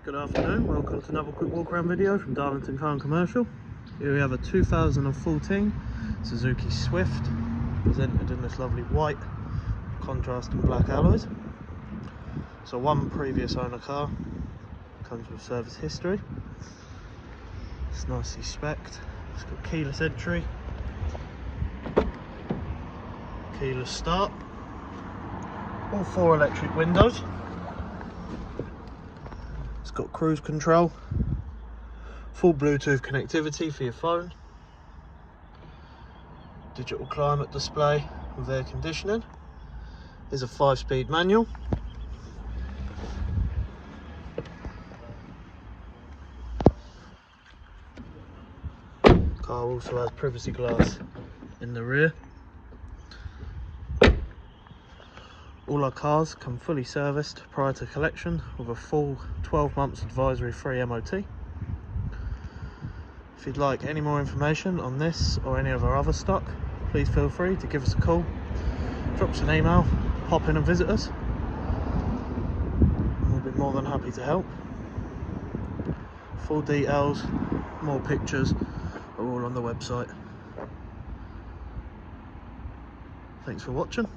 Good afternoon, welcome to another quick walk around video from Darlington Car and Commercial. Here we have a 2014 Suzuki Swift, presented in this lovely white contrast and black alloys. So one previous owner car, comes with service history. It's nicely spec'd, it's got keyless entry, keyless start, all 4 electric windows. It's got cruise control, full Bluetooth connectivity for your phone, digital climate display with air conditioning. There's a 5-speed manual. Car also has privacy glass in the rear. All our cars come fully serviced prior to collection with a full 12 months advisory free MOT. If you'd like any more information on this or any of our other stock, please feel free to give us a call, drop us an email, pop in and visit us. We'll be more than happy to help. Full details, more pictures are all on the website. Thanks for watching.